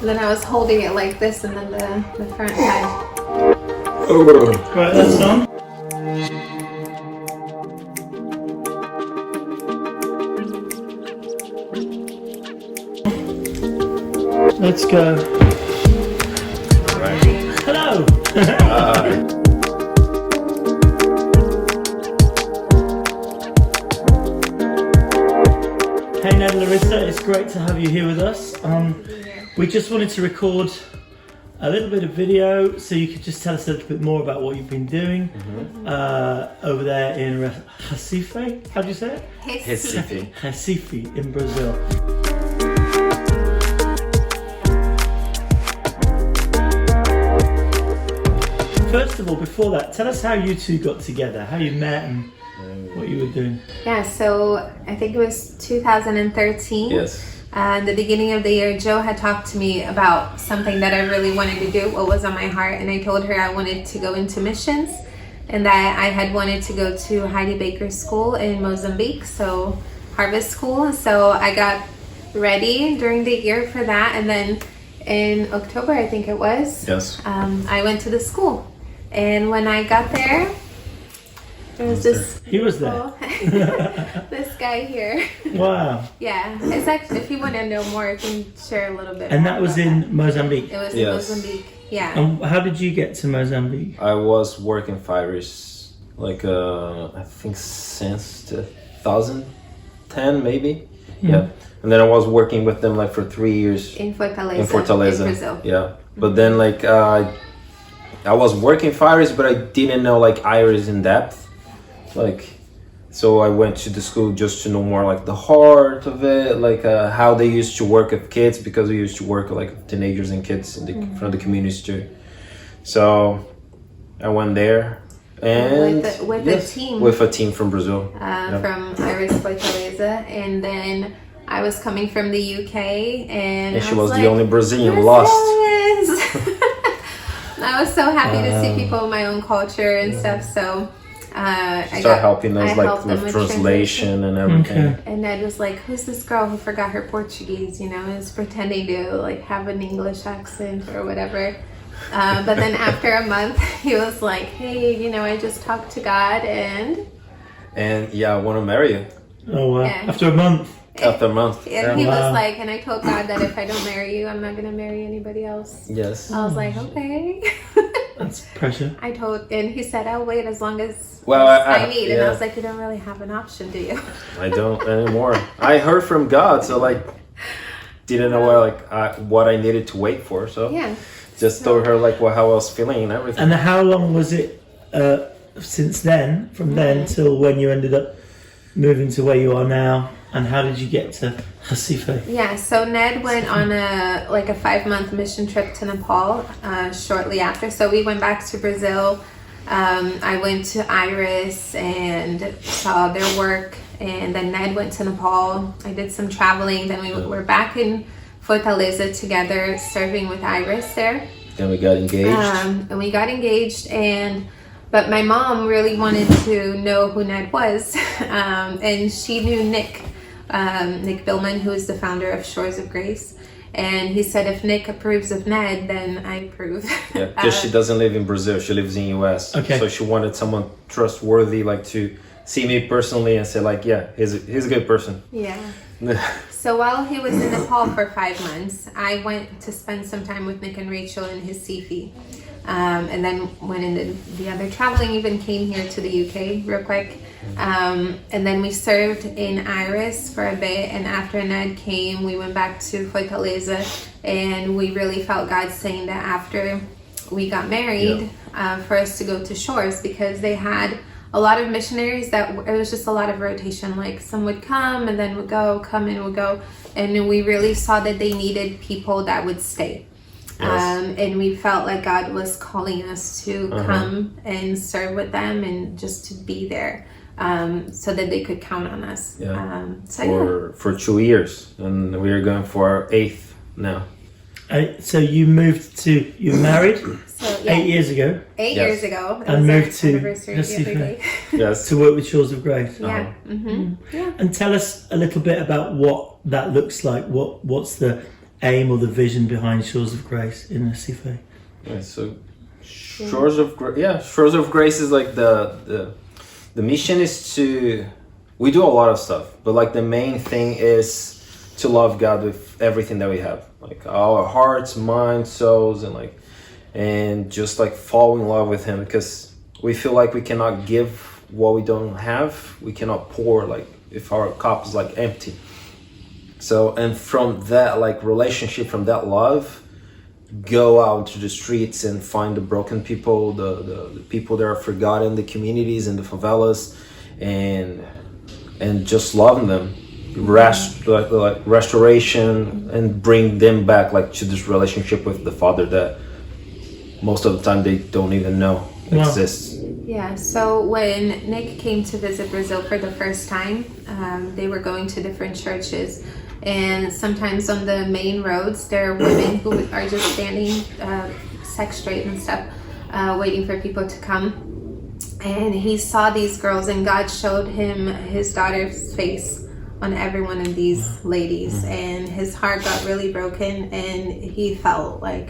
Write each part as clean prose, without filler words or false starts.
And then I was holding it like this, and then the front had. Right, that's on. Let's go. Right. Hello. Hey Ned, Larissa, it's great to have you here with us. We just wanted to record a little bit of video so you could just tell us a little bit more about what you've been doing over there in Recife. How do you say it? Recife. Recife in Brazil. First of all, before that, tell us how you two got together, how you met and what you were doing. Yeah, so I think it was 2013. Yes. The beginning of the year, Joe had talked to me about something that I really wanted to do, what was on my heart, and I told her I wanted to go into missions and that I had wanted to go to Heidi Baker's school in Mozambique, so Harvest School. So I got ready during the year for that, and then in October, I think it was, Yes. I went to the school. And when I got there, there was this. He was there. This guy here. Wow. Yeah, it's actually, if you want to know more, I can share a little bit. And more that was about in that. Mozambique. It was Yes. in Mozambique. Yeah. And how did you get to Mozambique? I was working 5 years, like I think since 2010 maybe. Yeah. And then I was working with them like for 3 years In Fortaleza. in Fortaleza. In Brazil. Yeah. But then like I was working 5 years, but I didn't know like Irish in depth. Like, so I went to the school just to know more like the heart of it, like how they used to work with kids, because we used to work with like teenagers and kids in the, from the communities too. So I went there and with yes, a team. with a team from Brazil. From Iris Fortaleza, and then I was coming from the UK, and And she I was like, the only Brazilian lost. I was so happy to see people of my own culture and stuff. So I Start helping us like helped them with translation and everything. Okay. And Ned was like, "Who's this girl who forgot her Portuguese?" You know, and is pretending to like have an English accent or whatever. But then after a month, he was like, "Hey, you know, I just talked to God, and yeah, I want to marry you Oh wow. Yeah. After a month. after a month. And he Wow. was like, and I told God that if I don't marry you, I'm not gonna marry anybody else." Yes. I was like, okay. That's pressure. I told, and he said, "I'll wait as long as Well, I need." And I yeah. was like, "You don't really have an option, do you?" I don't anymore. I heard from God, so like didn't know what I needed to wait for. So Yeah. just told her like how I was feeling and everything. And how long was it since then, from then till when you ended up moving to where you are now? And how did you get to Recife? Yeah, so Ned went on a 5-month mission trip to Nepal shortly after. So we went back to Brazil. I went to Iris and saw their work, and then Ned went to Nepal. I did some traveling. Then we were back in Fortaleza together, serving with Iris there. Then we got engaged. And we got engaged, but my mom really wanted to know who Ned was, and she knew Nick Billman, who is the founder of Shores of Grace. And he said, if Nick approves of Ned, then I approve. Yeah, because she doesn't live in Brazil, she lives in US. Okay. So she wanted someone trustworthy, like to see me personally and say like, yeah, he's a good person. Yeah. So while he was in Nepal for 5 months, I went to spend some time with Nick and Rachel in his CFI. And then went into the other traveling, even came here to the UK real quick. And then we served in Iris for a bit, and after Ned came, we went back to Fortaleza, and we really felt God saying that after we got married, for us to go to Shores, because they had a lot of missionaries that it was just a lot of rotation, like some would come and then would go, come and would go, and we really saw that they needed people that would stay. Yes. And we felt like God was calling us to come and serve with them and just to be there, so that they could count on us. Yeah. For 2 years, and we are going for our 8th now. So you married So, yeah, 8 years ago 8 Yes. years ago. It And was our moved to anniversary the Recife. other day. Yes. to work with Shores of Grace. Yeah. Yeah. And tell us a little bit about what that looks like. What's the aim or the vision behind Shores of Grace in Recife? Yeah, so Shores of Grace is like the mission is to, we do a lot of stuff, but like the main thing is to love God with everything that we have, like our hearts, minds, souls, and just like fall in love with Him, because we feel like we cannot give what we don't have. We cannot pour like if our cup is like empty. So, and from that like relationship, from that love, go out to the streets and find the broken people, the people that are forgotten, the communities and the favelas, and just love them, restoration, and bring them back like to this relationship with the Father that most of the time they don't even know exists. Yeah, so when Nick came to visit Brazil for the first time, they were going to different churches, and sometimes on the main roads there are women who are just standing sex straight and stuff, waiting for people to come. And he saw these girls, and God showed him his daughter's face on every one of these ladies, and his heart got really broken, and he felt like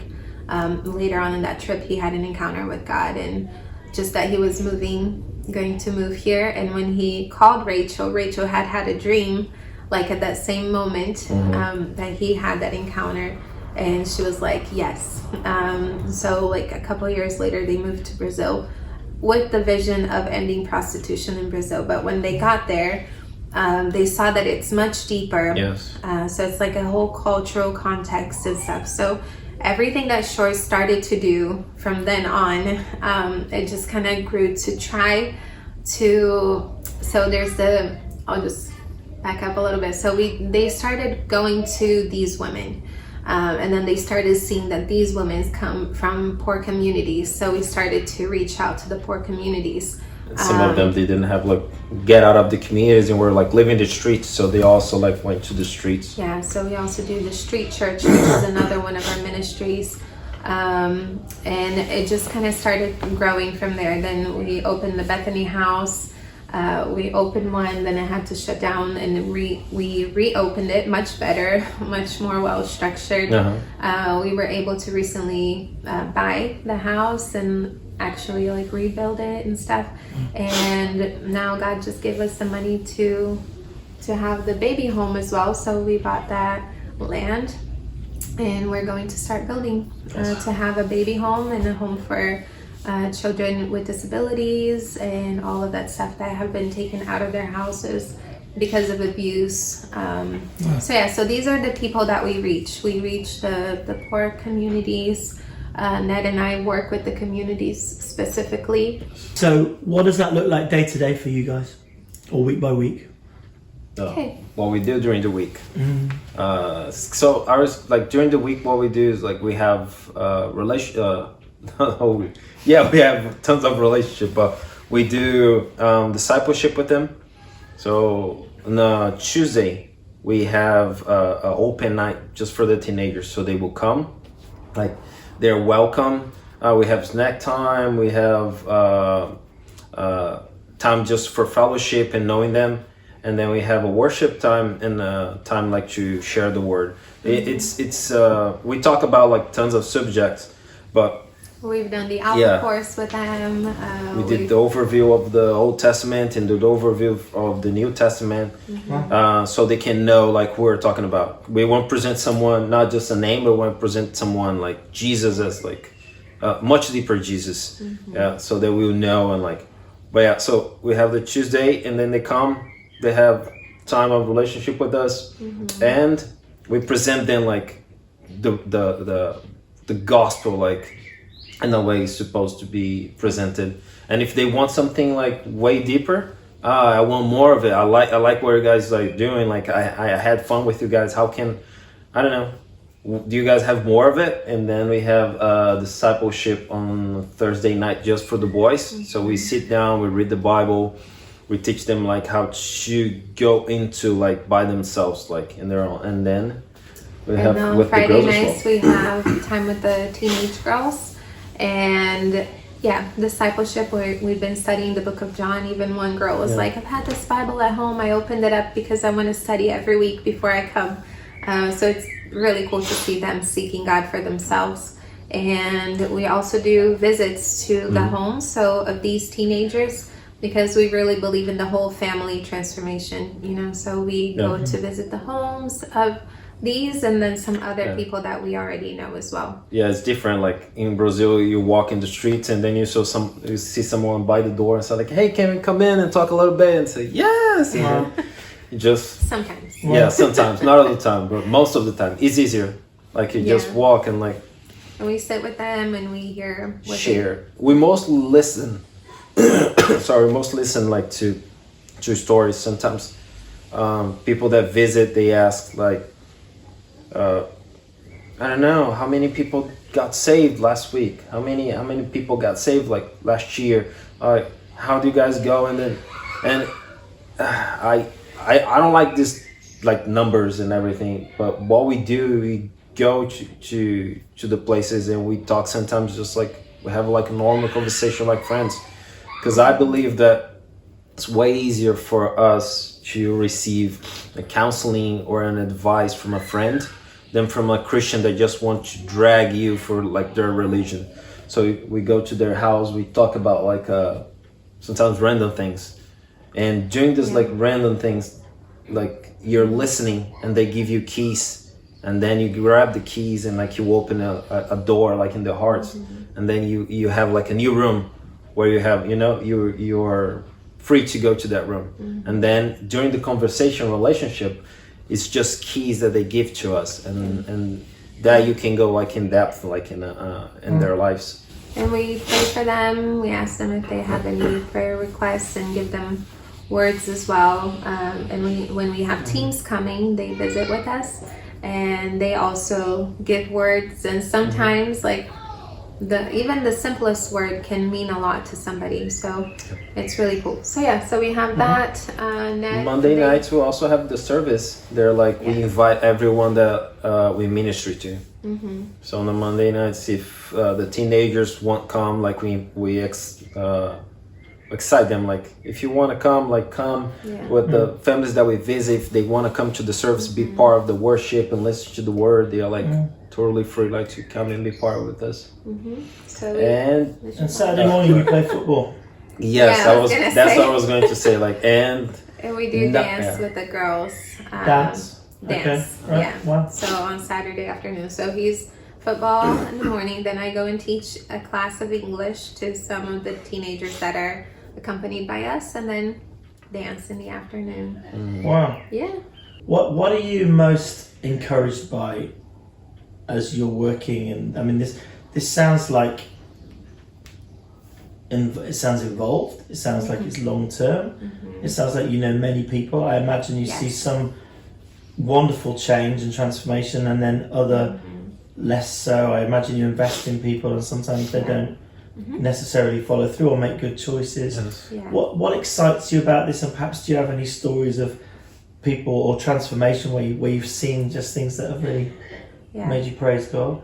later on in that trip he had an encounter with God, and just that he was going to move here. And when he called Rachel had a dream like at that same moment that he had that encounter, and she was like, yes. So like a couple years later they moved to Brazil with the vision of ending prostitution in Brazil. But when they got there, they saw that it's much deeper. Yes. So it's like a whole cultural context and stuff. So everything that Shores started to do from then on, it just kind of grew to try to, so there's I'll just back up a little bit. So they started going to these women, and then they started seeing that these women come from poor communities. So we started to reach out to the poor communities. Some of them, they didn't have like get out of the communities and were like living the streets, so they also like went to the streets. Yeah, so we also do the street church, which is another one of our ministries, and it just kind of started growing from there. Then we opened the Bethany House. We opened one, then it had to shut down, and we reopened it much better, much more well structured. We were able to recently buy the house and actually like rebuild it and stuff, and now God just gave us the money to have the baby home as well. So we bought that land, and we're going to start building to have a baby home and a home for children with disabilities and all of that stuff that have been taken out of their houses because of abuse. So these are the people that we reach. We reach the poor communities. Ned and I work with the communities specifically. So what does that look like day to day for you guys, or week by week? What we do during the week. So ours, like during the week, what we do is like we have we have tons of relationship, but we do discipleship with them. So on Tuesday we have an open night just for the teenagers, so they will come, like they're welcome. We have snack time, we have time just for fellowship and knowing them, and then we have a worship time and time like to share the word. It's we talk about like tons of subjects, but we've done the Alpha course with them. We did the overview of the Old Testament and the overview of the New Testament, so they can know like who we're talking about. We won't present someone, not just a name, but we want to present someone like Jesus as like much deeper Jesus. So that we'll know and like. But yeah, so we have the Tuesday, and then they come, they have time of relationship with us, and we present them like the gospel like in the way it's supposed to be presented. And if they want something like way deeper, I want more of it. I like what you guys like doing. Like I had fun with you guys. How can, I don't know, do you guys have more of it? And then we have discipleship on Thursday night just for the boys. So we sit down, we read the Bible, we teach them like how to go into like by themselves, like in their own. And then we have with Friday the girls nights as well. we have time with the teenage girls. And discipleship, we've been studying the book of John. Even one girl was like, I've had this Bible at home, I opened it up because I want to study every week before I come. So it's really cool to see them seeking God for themselves. And we also do visits to the homes of these teenagers, because we really believe in the whole family transformation, so we go to visit the homes of these, and then some other people that we already know as well. Yeah, it's different. Like in Brazil, you walk in the streets and then you see someone by the door and say like, "Hey, can we come in and talk a little bit?" And say, "Yes." And you just Sometimes. Yeah, sometimes, not all the time, but most of the time, it's easier. Like you just walk and like. And we sit with them and we hear what share. We mostly listen. Sorry, mostly listen like to stories. Sometimes people that visit, they ask like, I don't know, how many people got saved last week? How many people got saved like last year? How do you guys go? And I don't like this like numbers and everything, but what we do, we go to the places and we talk. Sometimes just like we have like a normal conversation like friends, because I believe that it's way easier for us to receive a counseling or an advice from a friend than from a Christian that just wants to drag you for like their religion. So we go to their house, we talk about like sometimes random things, and during this like random things, like you're listening and they give you keys, and then you grab the keys and like you open a door like in the hearts, and then you have like a new room where you have, you're free to go to that room. And then during the conversation relationship, it's just keys that they give to us, and that you can go like in depth like in their lives. And we pray for them. We ask them if they have any prayer requests and give them words as well. And when we have teams coming, they visit with us, and they also give words. And sometimes like even the simplest word can mean a lot to somebody, so it's really cool. So we have that Monday nights we also have the service there, like we invite everyone that we ministry to. So on the Monday nights, if the teenagers won't come, like we excite them, like if you want to come, like come. With the families that we visit, if they want to come to the service, be part of the worship and listen to the word, they are like totally free like to come and be part with us. And Saturday morning you play football. Yes, that's what I was going to say, like and we do dance with the girls. Dance. Okay. Right. Yeah. Wow. So on Saturday afternoon. So he's football in the morning, then I go and teach a class of English to some of the teenagers that are accompanied by us, and then dance in the afternoon. Wow. Yeah. What are you most encouraged by as you're working? And I mean, this sounds like it sounds involved. It sounds like it's long term. It sounds like you know many people. I imagine you see some wonderful change and transformation, and then other less so. I imagine you invest in people, and sometimes they don't necessarily follow through or make good choices. What excites you about this, and perhaps do you have any stories of people or transformation where you've seen just things that have really made you praise God?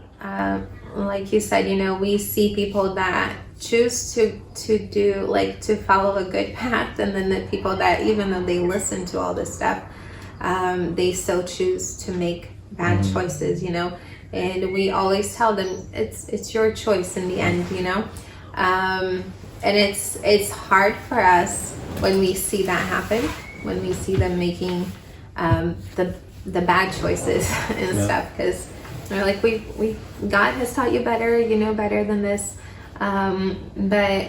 Like you said, we see people that choose to do, like, to follow a good path, and then the people that, even though they listen to all this stuff, they still choose to make bad choices, and we always tell them it's your choice in the end, and it's hard for us when we see that happen, when we see them making the bad choices and stuff, because we're like, we God has taught you better, better than this. But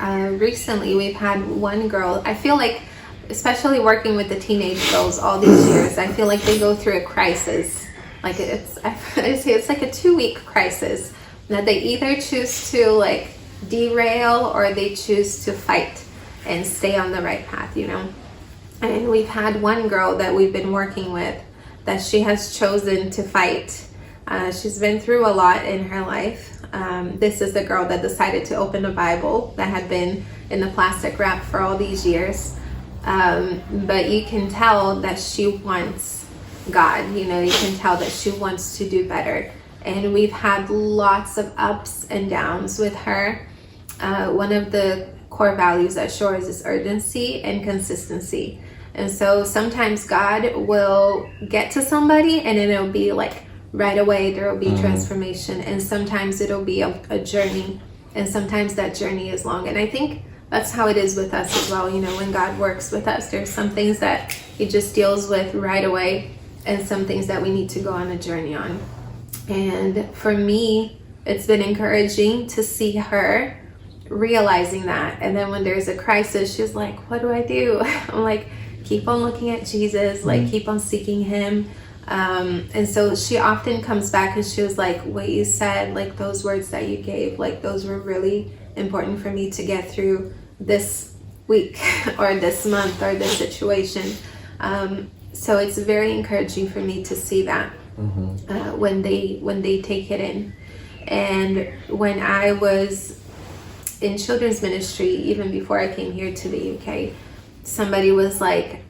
recently we've had one girl, I feel like, especially working with the teenage girls all these years, I feel like they go through a crisis. Like it's like a 2-week crisis that they either choose to like derail or they choose to fight and stay on the right path, And we've had one girl that we've been working with that she has chosen to fight. She's been through a lot in her life. This is the girl that decided to open a Bible that had been in the plastic wrap for all these years. But you can tell that she wants God, you can tell that she wants to do better. And we've had lots of ups and downs with her. One of the core values at Shores is urgency and consistency. And so sometimes God will get to somebody and it'll be like right away there will be transformation, and sometimes it'll be a journey, and sometimes that journey is long. And I think that's how it is with us as well. You know, when God works with us, there's some things that he just deals with right away, and some things that we need to go on a journey on. And for me, it's been encouraging to see her realizing that. And then when there's a crisis, she's like, what do I do? I'm like, keep on looking at Jesus, like keep on seeking him. And so she often comes back and she was like, what you said, like those words that you gave, like those were really important for me to get through this week or this month or this situation. So it's very encouraging for me to see that when they take it in. And when I was in children's ministry, even before I came here to the UK, somebody was like,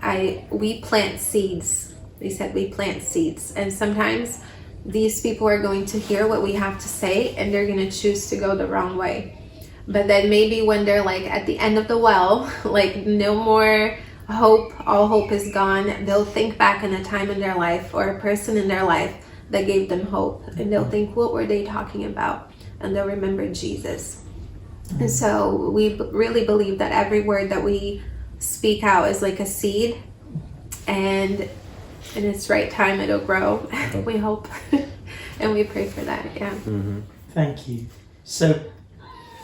we plant seeds. They said we plant seeds, and sometimes these people are going to hear what we have to say and they're going to choose to go the wrong way. But then maybe when they're like at the end of the well, like no more hope, all hope is gone, they'll think back on a time in their life or a person in their life that gave them hope, and they'll think, what were they talking about? And they'll remember Jesus. And so we really believe that every word that we speak out is like a seed, and in its right time it'll grow. We hope. And we pray for that. Yeah. Thank you. So,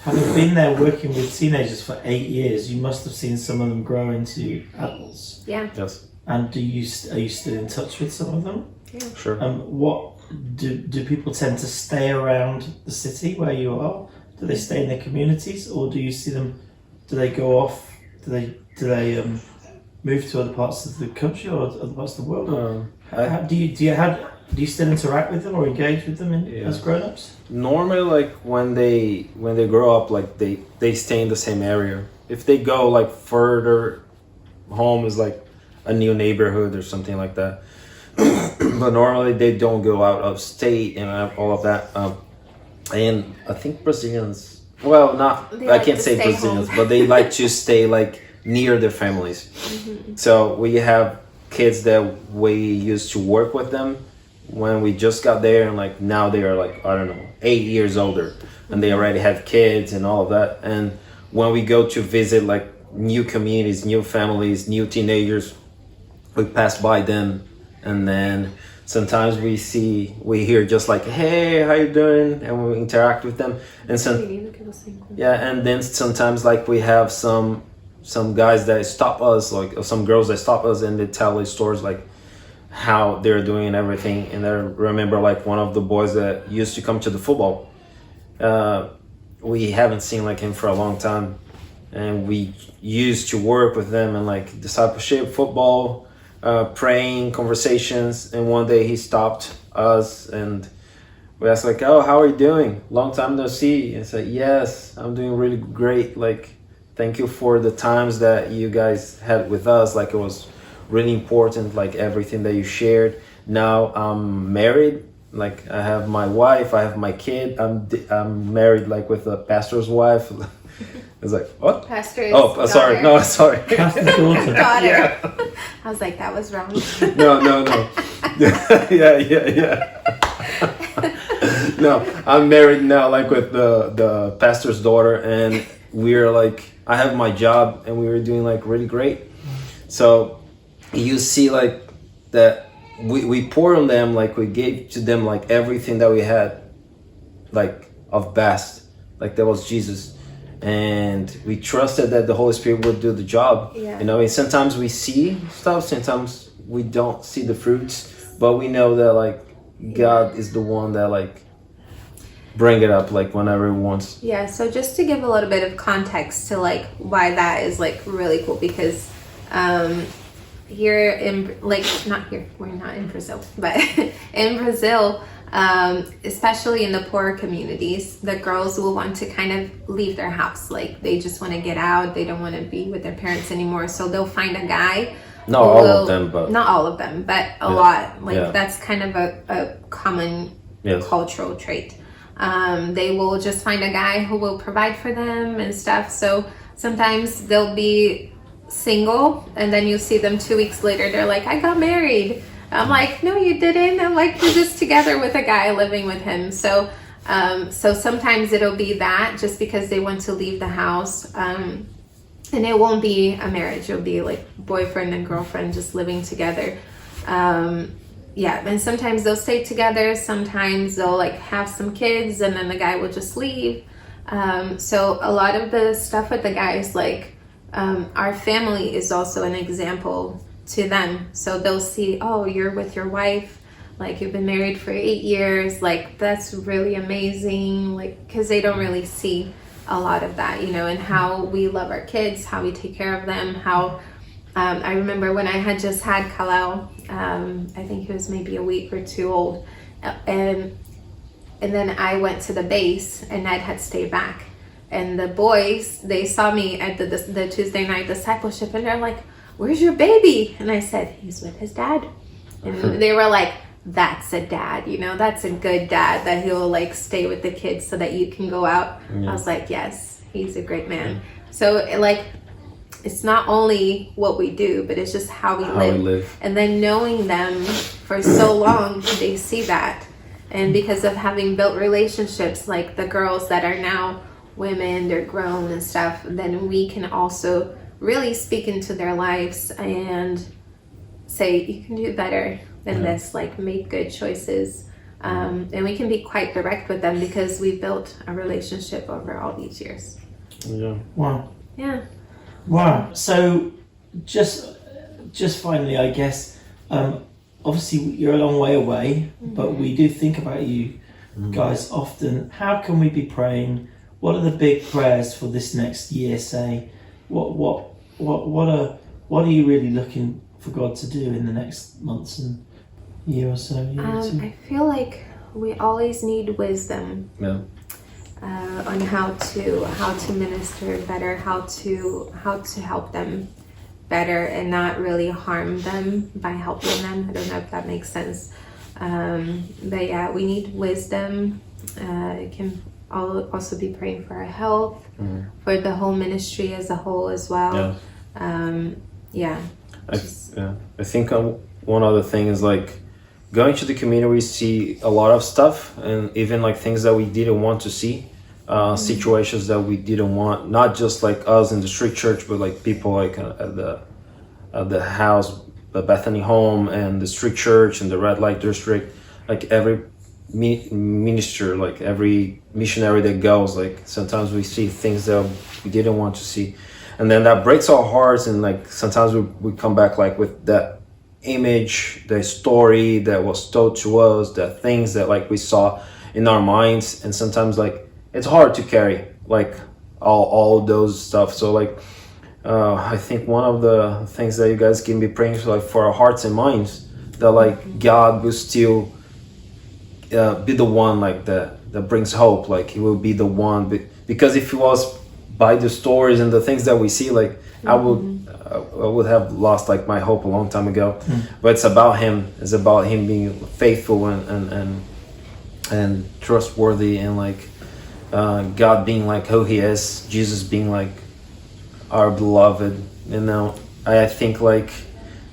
having been there working with teenagers for 8 years, you must have seen some of them grow into adults. Yeah. Yes. And are you still in touch with some of them? Yeah. Sure. What do people tend to stay around the city where you are? Do they stay in their communities, or do you see them? Do they go off? Do they move to other parts of the country or other parts of the world? Or do you still interact with them or engage with them as grown-ups? Normally, like when they grow up, like they stay in the same area. If they go like further, home is like a new neighborhood or something like that. But normally they don't go out of state and all of that. And I think Brazilians, well, I can't say Brazilians, but they like to stay like near their families. So we have kids that we used to work with them when we just got there, and like now they are like, I don't know, 8 years older, and they already have kids and all of that. And when we go to visit like new communities, new families, new teenagers, we pass by them, and then sometimes we hear just like, hey, how you doing? And we interact with them. And and then sometimes like we have some guys that stop us, like, or some girls that stop us, and they tell their stories like how they're doing and everything. And I remember like one of the boys that used to come to the football. We haven't seen like him for a long time, and we used to work with them and like discipleship, football, praying, conversations. And one day he stopped us and we asked like, oh, how are you doing? Long time no see. And I said, yes, I'm doing really great. Like, thank you for the times that you guys had with us. Like, it was really important, like everything that you shared. Now I'm married. Like, I have my wife, I have my kid. I'm married like with a pastor's wife. It's like, what? Pastor's daughter. Sorry. Pastor's daughter. Yeah. I was like, that was wrong. No. Yeah. No, I'm married now, like with the pastor's daughter, and we're like, I have my job, and we were doing like really great. So you see like that we poured on them, like we gave to them like everything that we had, like of best, like that was Jesus. And we trusted that the Holy Spirit would do the job. Yeah. You know, and sometimes we see stuff, sometimes we don't see the fruits, but we know that like God is the one that like bring it up like whenever he wants. Yeah, so just to give a little bit of context to like why that is like really cool, because here in like, not here, we're not in Brazil, but in Brazil, especially in the poorer communities, the girls will want to kind of leave their house. Like, they just want to get out. They don't want to be with their parents anymore. So they'll find a guy. Not all of them, but a lot. Like, Yeah. that's kind of a common cultural trait. They will just find a guy who will provide for them and stuff. So sometimes they'll be single, and then you see them 2 weeks later, they're like, I got married. I'm like, no, you didn't. I'm like, you're just together with a guy living with him. So sometimes it'll be that just because they want to leave the house. And it won't be a marriage. It'll be like boyfriend and girlfriend just living together. Yeah, and sometimes they'll stay together. Sometimes they'll like have some kids and then the guy will just leave. So a lot of the stuff with the guys, like our family is also an example to them. So they'll see, oh, you're with your wife, like you've been married for 8 years, like that's really amazing, like because they don't really see a lot of that, you know, and how we love our kids, how we take care of them, how I remember when I had just had Kalao, I think he was maybe a week or 2 old, and then I went to the base and Ned had stayed back, and the boys, they saw me at the Tuesday night discipleship and they're like, where's your baby? And I said, he's with his dad. And they were like, that's a dad, you know, that's a good dad, that he'll like stay with the kids so that you can go out. Yeah. I was like, yes, he's a great man. So like, it's not only what we do, but it's just how we live. And then knowing them for so long, they see that. And because of having built relationships, like the girls that are now women, they're grown and stuff, then we can also really speak into their lives and say, you can do better than this, like make good choices. And we can be quite direct with them because we built a relationship over all these years. Yeah. Wow. Yeah. Wow. So just finally, I guess, obviously you're a long way away, but we do think about you guys often. How can we be praying? What are the big prayers for this next year, say? What are you really looking for God to do in the next months and year or so? I feel like we always need wisdom on how to minister better, how to help them better and not really harm them by helping them. I don't know if that makes sense. But yeah, we need wisdom. It can also be praying for our health, for the whole ministry as a whole as well. I think one other thing is like going to the community, we see a lot of stuff, and even like things that we didn't want to see, situations that we didn't want, not just like us in the street church, but like people like at the house, the Bethany home and the street church and the red light district, like every minister, like every missionary that goes, like sometimes we see things that we didn't want to see, and then that breaks our hearts, and like sometimes we come back like with that image, the story that was told to us, the things that like we saw in our minds, and sometimes like it's hard to carry like all those stuff. So like I think one of the things that you guys can be praying for, like for our hearts and minds, that like God will still be the one like that brings hope, like he will be the one, because if he was by the stories and the things that we see, like I would have lost like my hope a long time ago. But it's about him being faithful and trustworthy, and like God being like who he is, Jesus being like our beloved, you know. I think like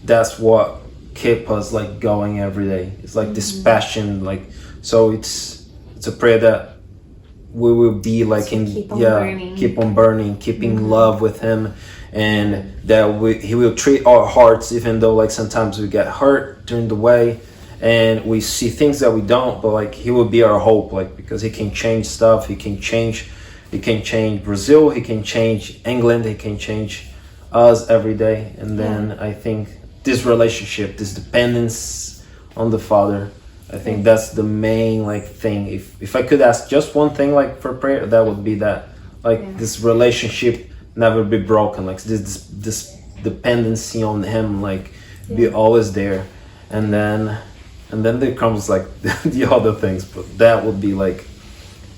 that's what keep us like going every day. It's like this passion, like, so it's a prayer that we will be like keep on burning, keeping love with him, and that he will treat our hearts, even though like sometimes we get hurt during the way and we see things that we don't, but like he will be our hope, like because he can change stuff, he can change Brazil, he can change England, he can change us every day. And then I think this relationship, this dependence on the Father, I think that's the main like thing. If I could ask just one thing like for prayer, that would be that, like this relationship never be broken, like this dependency on him, like be always there. And then there comes like the other things, but that would be like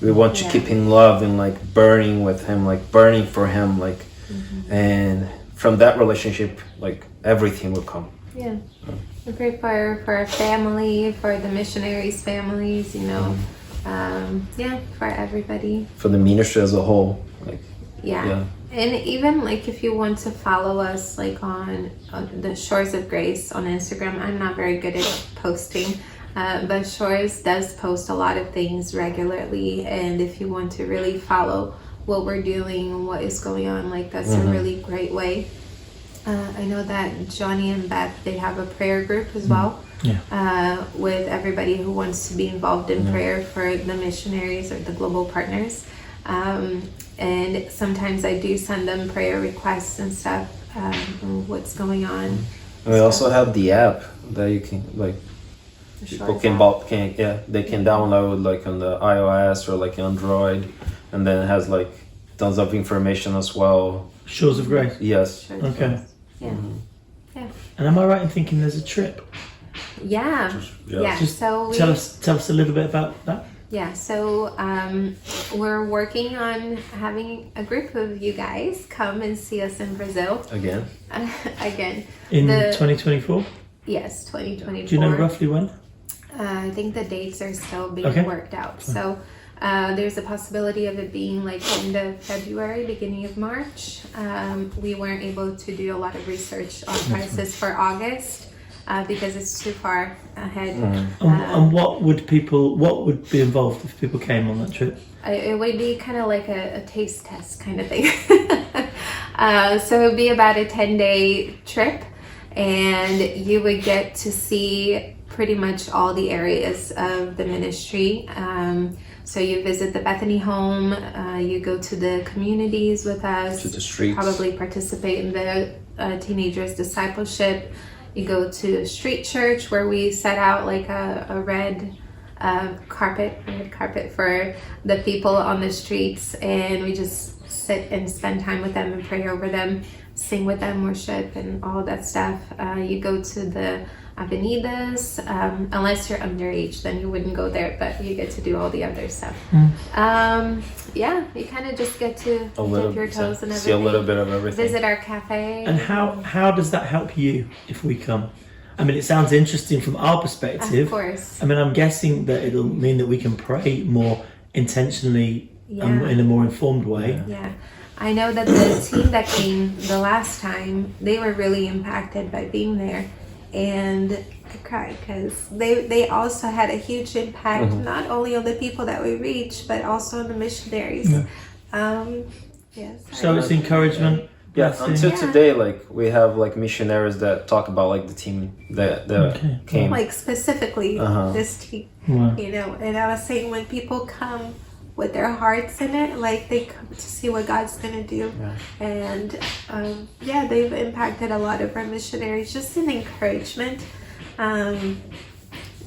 we want to keep in love and like burning with him, like burning for him, like and from that relationship like everything will come. We pray for our family, for the missionaries' families, you know, for everybody. For the ministry as a whole, like Yeah. And even like if you want to follow us like on the Shores of Grace on Instagram, I'm not very good at posting, but Shores does post a lot of things regularly. And if you want to really follow what we're doing and what is going on, like that's a really great way. I know that Johnny and Beth, they have a prayer group as well. With everybody who wants to be involved in prayer for the missionaries or the global partners. And sometimes I do send them prayer requests and stuff, what's going on. And we also have the app that you can like people they can download like on the iOS or like Android, and then it has like tons of information as well. Shores of Grace. Yes. Okay. Yeah. Yeah. And am I right in thinking there's a trip? Yeah. Just So tell us a little bit about that. Yeah, so we're working on having a group of you guys come and see us in Brazil. Again? Again. In 2024? Yes, 2024. Do you know roughly when? I think the dates are still being worked out. So there's a possibility of it being like end of February, beginning of March. We weren't able to do a lot of research on prices for August. Because it's too far ahead. And what would be involved if people came on that trip? It would be kind of like a taste test kind of thing. So it would be about a 10-day trip, and you would get to see pretty much all the areas of the ministry. So you visit the Bethany home, you go to the communities with us, To the streets. probably participate in the teenagers discipleship. You go to street church where we set out like a red carpet for the people on the streets, and we just sit and spend time with them and pray over them, sing with them, worship, and all of that stuff. You go to the avenidas, unless you're underage, then you wouldn't go there, but you get to do all the other stuff. Yeah, you kind of just get to dip your toes and everything. See a little bit of everything. Visit our cafe. And how does that help you if we come? I mean, it sounds interesting from our perspective. Of course. I mean, I'm guessing that it'll mean that we can pray more intentionally and in a more informed way. Yeah. I know that the team that came the last time, they were really impacted by being there. And I cried because they also had a huge impact, not only on the people that we reach, but also on the missionaries. Yes. So it's encouragement. Yeah, until today, like we have like missionaries that talk about like the team that came. Like specifically this team, you know. And I was saying when people come with their hearts in it, like they come to see what God's gonna do. And they've impacted a lot of our missionaries, just in encouragement,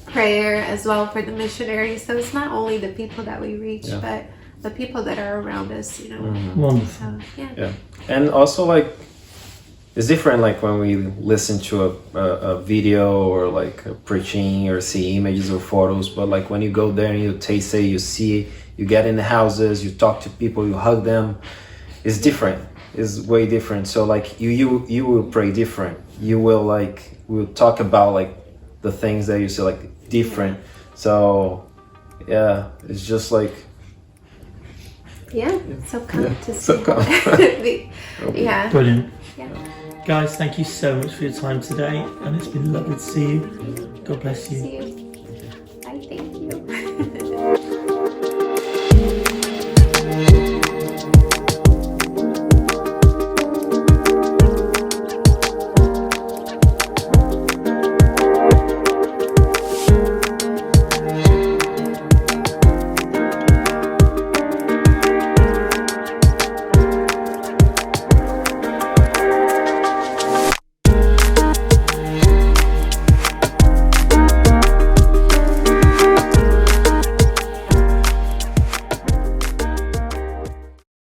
prayer as well for the missionaries. So it's not only the people that we reach, but the people that are around us, you know. Wonderful. So, And also like it's different like when we listen to a video or like a preaching or see images or photos, but like when you go there and you taste it, you see, you get in the houses, you talk to people, you hug them, it's different. It's way different. So like you will pray different. You will like we'll talk about like the things that you see like different. So it's just like so come to see. So come. Brilliant. Yeah. Guys, thank you so much for your time today, and it's been lovely to see you. God bless you. See you. Bye. Thank you.